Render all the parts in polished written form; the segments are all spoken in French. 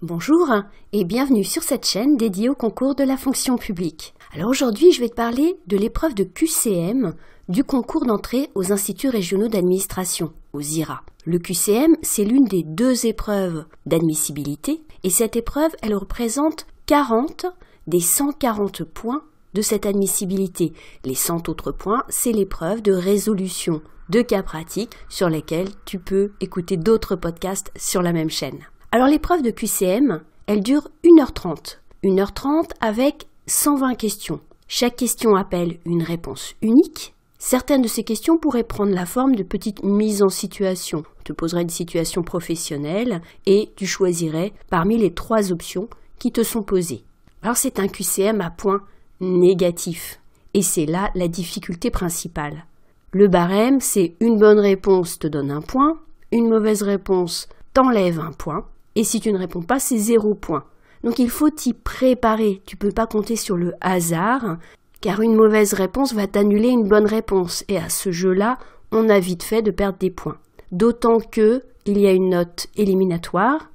Bonjour et bienvenue sur cette chaîne dédiée au concours de la fonction publique. Alors aujourd'hui, je vais te parler de l'épreuve de QCM du concours d'entrée aux instituts régionaux d'administration, aux IRA. Le QCM, c'est l'une des deux épreuves d'admissibilité et cette épreuve, elle représente 40 des 140 points de cette admissibilité. Les 100 autres points, c'est l'épreuve de résolution de cas pratiques sur lesquels tu peux écouter d'autres podcasts sur la même chaîne. Alors l'épreuve de QCM, elle dure 1h30. 1h30 avec 120 questions. Chaque question appelle une réponse unique. Certaines de ces questions pourraient prendre la forme de petites mises en situation. On te poserait une situation professionnelle et tu choisirais parmi les 3 options qui te sont posées. Alors c'est un QCM à points négatifs et c'est là la difficulté principale. Le barème, c'est une bonne réponse te donne 1 point, une mauvaise réponse t'enlève 1 point. Et si tu ne réponds pas, c'est 0 point. Donc il faut t'y préparer. Tu ne peux pas compter sur le hasard, car une mauvaise réponse va t'annuler une bonne réponse. Et à ce jeu-là, on a vite fait de perdre des points. D'autant qu'il y a une note éliminatoire.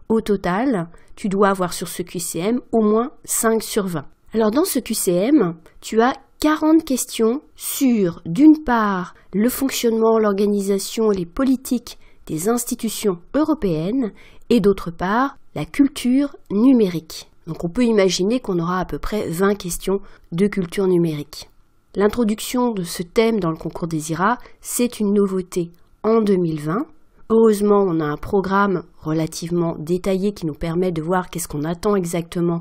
Au total, tu dois avoir sur ce QCM au moins 5 sur 20. Alors dans ce QCM, tu as 40 questions sur, d'une part, le fonctionnement, l'organisation, les politiques des institutions européennes et d'autre part, la culture numérique. Donc on peut imaginer qu'on aura à peu près 20 questions de culture numérique. L'introduction de ce thème dans le concours des IRA, c'est une nouveauté en 2020. Heureusement, on a un programme relativement détaillé qui nous permet de voir qu'est-ce qu'on attend exactement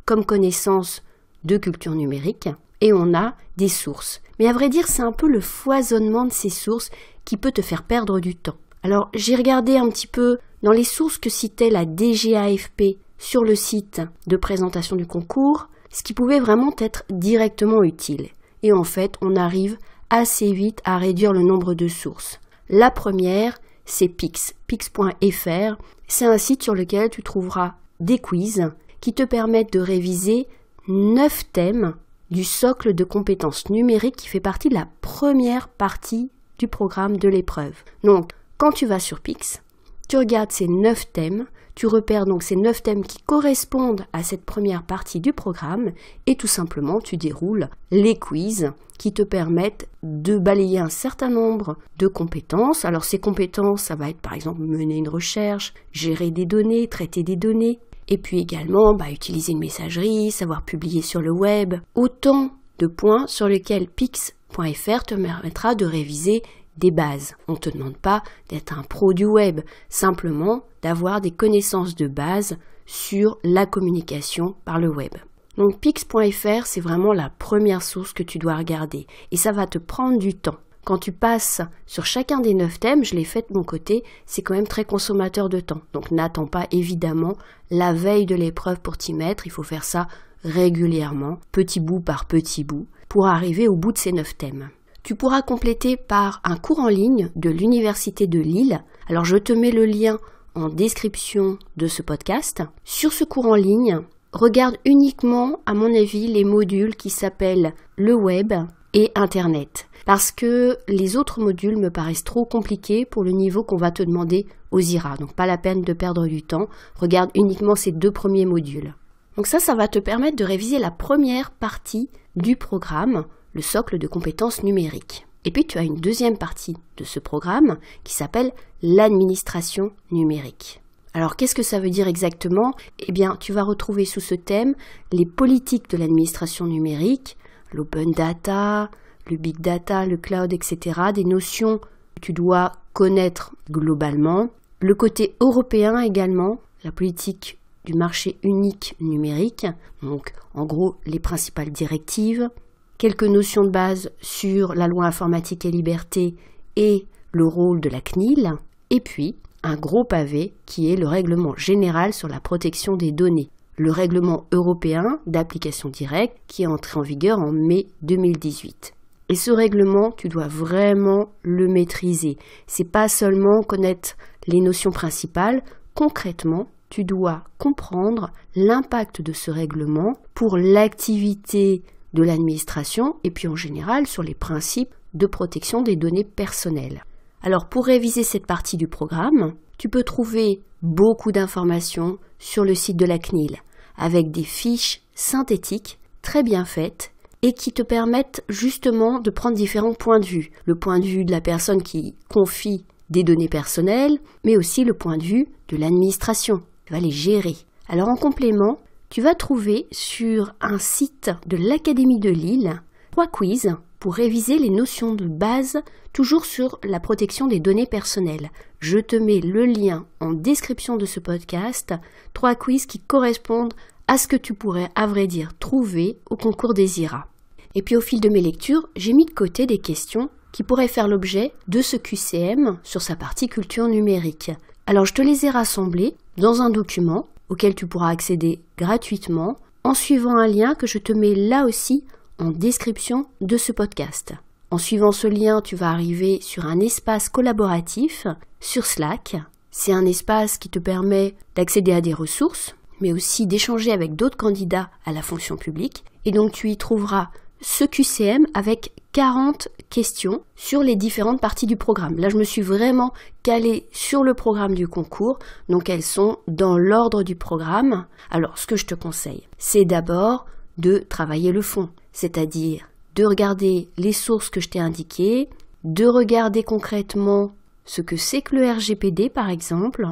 comme connaissance de culture numérique et on a des sources. Mais à vrai dire, c'est un peu le foisonnement de ces sources qui peut te faire perdre du temps. Alors, j'ai regardé un petit peu dans les sources que citait la DGAFP sur le site de présentation du concours, ce qui pouvait vraiment être directement utile. Et en fait, on arrive assez vite à réduire le nombre de sources. La première, c'est Pix, pix.fr. C'est un site sur lequel tu trouveras des quiz qui te permettent de réviser 9 thèmes du socle de compétences numériques qui fait partie de la première partie du programme de l'épreuve. Donc, quand tu vas sur Pix, tu regardes ces 9 thèmes, tu repères donc ces 9 thèmes qui correspondent à cette première partie du programme et tout simplement tu déroules les quiz qui te permettent de balayer un certain nombre de compétences. Alors ces compétences, ça va être par exemple mener une recherche, gérer des données, traiter des données et puis également utiliser une messagerie, savoir publier sur le web. Autant de points sur lesquels Pix.fr te permettra de réviser des bases. On ne te demande pas d'être un pro du web, simplement d'avoir des connaissances de base sur la communication par le web. Donc Pix.fr, c'est vraiment la première source que tu dois regarder et ça va te prendre du temps. Quand tu passes sur chacun des 9 thèmes, je l'ai fait de mon côté, c'est quand même très consommateur de temps. Donc n'attends pas évidemment la veille de l'épreuve pour t'y mettre, il faut faire ça régulièrement, petit bout par petit bout, pour arriver au bout de ces 9 thèmes. Tu pourras compléter par un cours en ligne de l'Université de Lille. Alors je te mets le lien en description de ce podcast. Sur ce cours en ligne, regarde uniquement, à mon avis, les modules qui s'appellent le web et Internet. Parce que les autres modules me paraissent trop compliqués pour le niveau qu'on va te demander aux IRA. Donc pas la peine de perdre du temps. Regarde uniquement ces 2 premiers modules. Donc ça va te permettre de réviser la première partie du programme, le socle de compétences numériques. Et puis tu as une deuxième partie de ce programme qui s'appelle l'administration numérique. Alors qu'est-ce que ça veut dire exactement ? Eh bien, tu vas retrouver sous ce thème les politiques de l'administration numérique, l'open data, le big data, le cloud, etc. Des notions que tu dois connaître globalement. Le côté européen également, la politique du marché unique numérique, donc en gros les principales directives. Quelques notions de base sur la loi informatique et liberté et le rôle de la CNIL, et puis un gros pavé qui est le règlement général sur la protection des données, le règlement européen d'application directe qui est entré en vigueur en mai 2018. Et ce règlement, tu dois vraiment le maîtriser. C'est pas seulement connaître les notions principales, concrètement, tu dois comprendre l'impact de ce règlement pour l'activité de l'administration et puis en général sur les principes de protection des données personnelles. Alors pour réviser cette partie du programme, tu peux trouver beaucoup d'informations sur le site de la CNIL, avec des fiches synthétiques très bien faites et qui te permettent justement de prendre différents points de vue. Le point de vue de la personne qui confie des données personnelles, mais aussi le point de vue de l'administration, qui va les gérer. Alors en complément, tu vas trouver sur un site de l'Académie de Lille 3 quiz pour réviser les notions de base, toujours sur la protection des données personnelles. Je te mets le lien en description de ce podcast, 3 quiz qui correspondent à ce que tu pourrais, à vrai dire, trouver au concours des IRA. Et puis au fil de mes lectures, j'ai mis de côté des questions qui pourraient faire l'objet de ce QCM sur sa partie culture numérique. Alors je te les ai rassemblées dans un document auquel tu pourras accéder gratuitement en suivant un lien que je te mets là aussi en description de ce podcast. En suivant ce lien, tu vas arriver sur un espace collaboratif sur Slack. C'est un espace qui te permet d'accéder à des ressources, mais aussi d'échanger avec d'autres candidats à la fonction publique. Et donc tu y trouveras ce QCM avec 40 questions sur les différentes parties du programme. Là, je me suis vraiment calée sur le programme du concours, donc elles sont dans l'ordre du programme. Alors, ce que je te conseille, c'est d'abord de travailler le fond, c'est-à-dire de regarder les sources que je t'ai indiquées, de regarder concrètement ce que c'est que le RGPD, par exemple,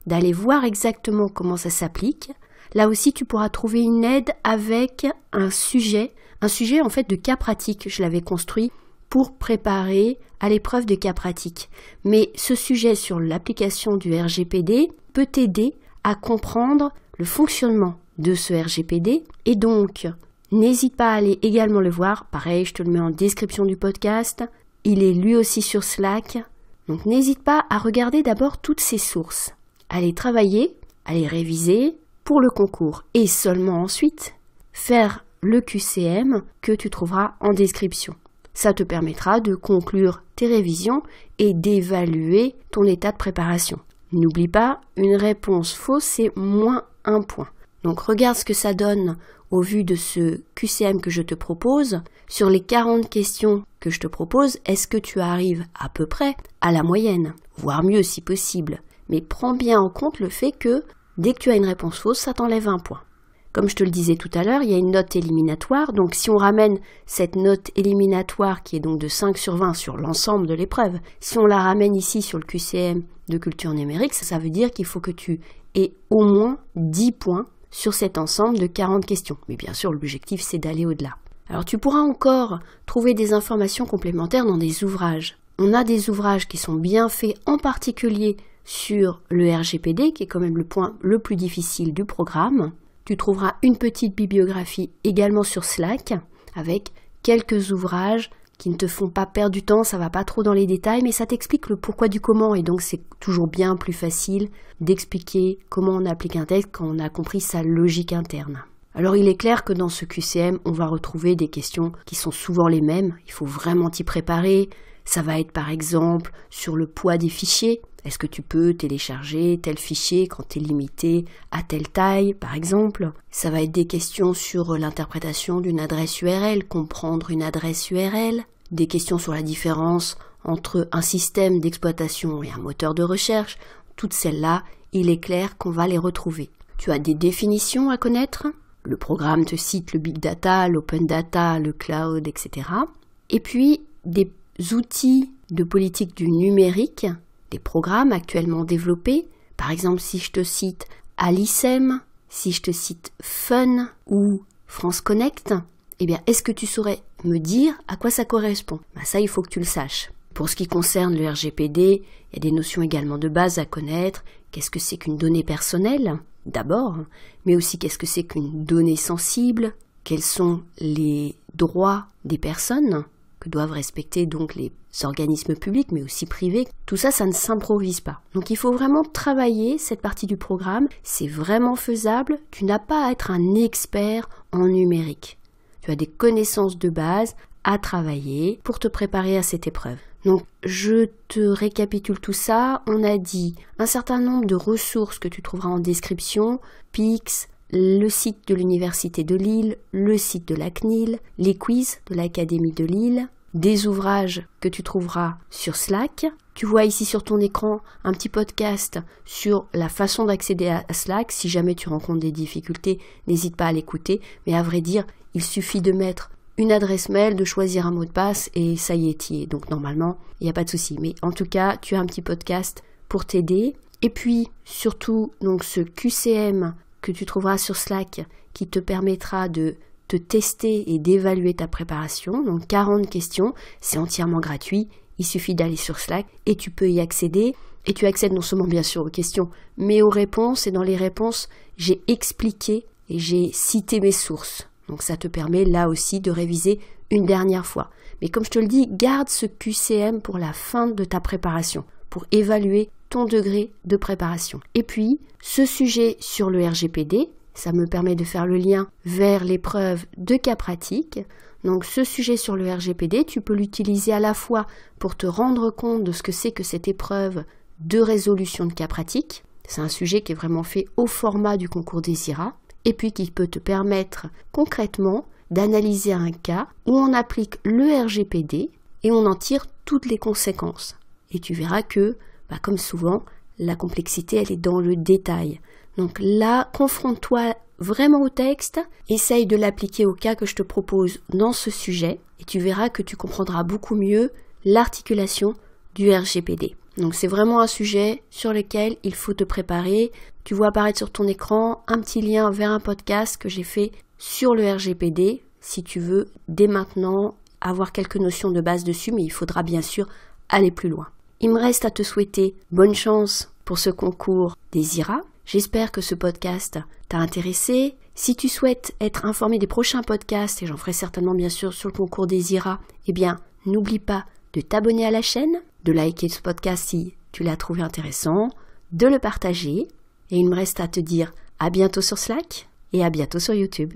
d'aller voir exactement comment ça s'applique. Là aussi, tu pourras trouver une aide avec un sujet en fait de cas pratique. Je l'avais construit pour préparer à l'épreuve de cas pratique. Mais ce sujet sur l'application du RGPD peut t'aider à comprendre le fonctionnement de ce RGPD. Et donc, n'hésite pas à aller également le voir. Pareil, je te le mets en description du podcast. Il est lui aussi sur Slack. Donc, n'hésite pas à regarder d'abord toutes ces sources, à les travailler, à les réviser pour le concours. Et seulement ensuite, faire le QCM que tu trouveras en description. Ça te permettra de conclure tes révisions et d'évaluer ton état de préparation. N'oublie pas, une réponse fausse, c'est moins 1 point. Donc regarde ce que ça donne au vu de ce QCM que je te propose. Sur les 40 questions que je te propose, est-ce que tu arrives à peu près à la moyenne, voire mieux si possible. Mais prends bien en compte le fait que dès que tu as une réponse fausse, ça t'enlève 1 point. Comme je te le disais tout à l'heure, il y a une note éliminatoire. Donc si on ramène cette note éliminatoire qui est donc de 5 sur 20 sur l'ensemble de l'épreuve, si on la ramène ici sur le QCM de culture numérique, ça veut dire qu'il faut que tu aies au moins 10 points sur cet ensemble de 40 questions. Mais bien sûr, l'objectif, c'est d'aller au-delà. Alors tu pourras encore trouver des informations complémentaires dans des ouvrages. On a des ouvrages qui sont bien faits, en particulier sur le RGPD, qui est quand même le point le plus difficile du programme. Tu trouveras une petite bibliographie également sur Slack avec quelques ouvrages qui ne te font pas perdre du temps, ça va pas trop dans les détails, mais ça t'explique le pourquoi du comment et donc c'est toujours bien plus facile d'expliquer comment on applique un texte quand on a compris sa logique interne. Alors il est clair que dans ce QCM, on va retrouver des questions qui sont souvent les mêmes, il faut vraiment t'y préparer. Ça va être par exemple sur le poids des fichiers. Est-ce que tu peux télécharger tel fichier quand tu es limité à telle taille, par exemple? Ça va être des questions sur l'interprétation d'une adresse URL, comprendre une adresse URL, des questions sur la différence entre un système d'exploitation et un moteur de recherche. Toutes celles-là, il est clair qu'on va les retrouver. Tu as des définitions à connaître. Le programme te cite le big data, l'open data, le cloud, etc. Et puis, des outils de politique du numérique, des programmes actuellement développés. Par exemple, si je te cite Alicem, si je te cite Fun ou France Connect, eh bien, est-ce que tu saurais me dire à quoi ça correspond? Ça, il faut que tu le saches. Pour ce qui concerne le RGPD, il y a des notions également de base à connaître. Qu'est-ce que c'est qu'une donnée personnelle, d'abord, mais aussi qu'est-ce que c'est qu'une donnée sensible, quels sont les droits des personnes que doivent respecter donc les organismes publics, mais aussi privés. Tout ça, ça ne s'improvise pas. Donc il faut vraiment travailler cette partie du programme. C'est vraiment faisable. Tu n'as pas à être un expert en numérique. Tu as des connaissances de base à travailler pour te préparer à cette épreuve. Donc, je te récapitule tout ça. On a dit un certain nombre de ressources que tu trouveras en description, PIX, le site de l'Université de Lille, le site de la CNIL, les quiz de l'Académie de Lille, des ouvrages que tu trouveras sur Slack. Tu vois ici sur ton écran un petit podcast sur la façon d'accéder à Slack. Si jamais tu rencontres des difficultés, n'hésite pas à l'écouter. Mais à vrai dire, il suffit de mettre une adresse mail, de choisir un mot de passe et ça y est, t'y es. Donc normalement, il n'y a pas de souci. Mais en tout cas, tu as un petit podcast pour t'aider. Et puis, surtout, donc ce QCM que tu trouveras sur Slack qui te permettra de te tester et d'évaluer ta préparation. Donc 40 questions, c'est entièrement gratuit. Il suffit d'aller sur Slack et tu peux y accéder. Et tu accèdes non seulement bien sûr aux questions, mais aux réponses. Et dans les réponses, j'ai expliqué et j'ai cité mes sources. Donc ça te permet là aussi de réviser une dernière fois. Mais comme je te le dis, garde ce QCM pour la fin de ta préparation, pour évaluer ton degré de préparation. Et puis, ce sujet sur le RGPD, ça me permet de faire le lien vers l'épreuve de cas pratique. Donc ce sujet sur le RGPD, tu peux l'utiliser à la fois pour te rendre compte de ce que c'est que cette épreuve de résolution de cas pratique. C'est un sujet qui est vraiment fait au format du concours des IRA. Et puis qui peut te permettre concrètement d'analyser un cas où on applique le RGPD et on en tire toutes les conséquences. Et tu verras que, comme souvent, la complexité, elle est dans le détail. Donc là, confronte-toi vraiment au texte, essaye de l'appliquer au cas que je te propose dans ce sujet et tu verras que tu comprendras beaucoup mieux l'articulation du RGPD. Donc c'est vraiment un sujet sur lequel il faut te préparer. Tu vois apparaître sur ton écran un petit lien vers un podcast que j'ai fait sur le RGPD si tu veux dès maintenant avoir quelques notions de base dessus, mais il faudra bien sûr aller plus loin. Il me reste à te souhaiter bonne chance pour ce concours des IRA. J'espère que ce podcast t'a intéressé. Si tu souhaites être informé des prochains podcasts, et j'en ferai certainement bien sûr sur le concours des IRA, n'oublie pas de t'abonner à la chaîne, de liker ce podcast si tu l'as trouvé intéressant, de le partager. Et il me reste à te dire à bientôt sur Slack et à bientôt sur YouTube.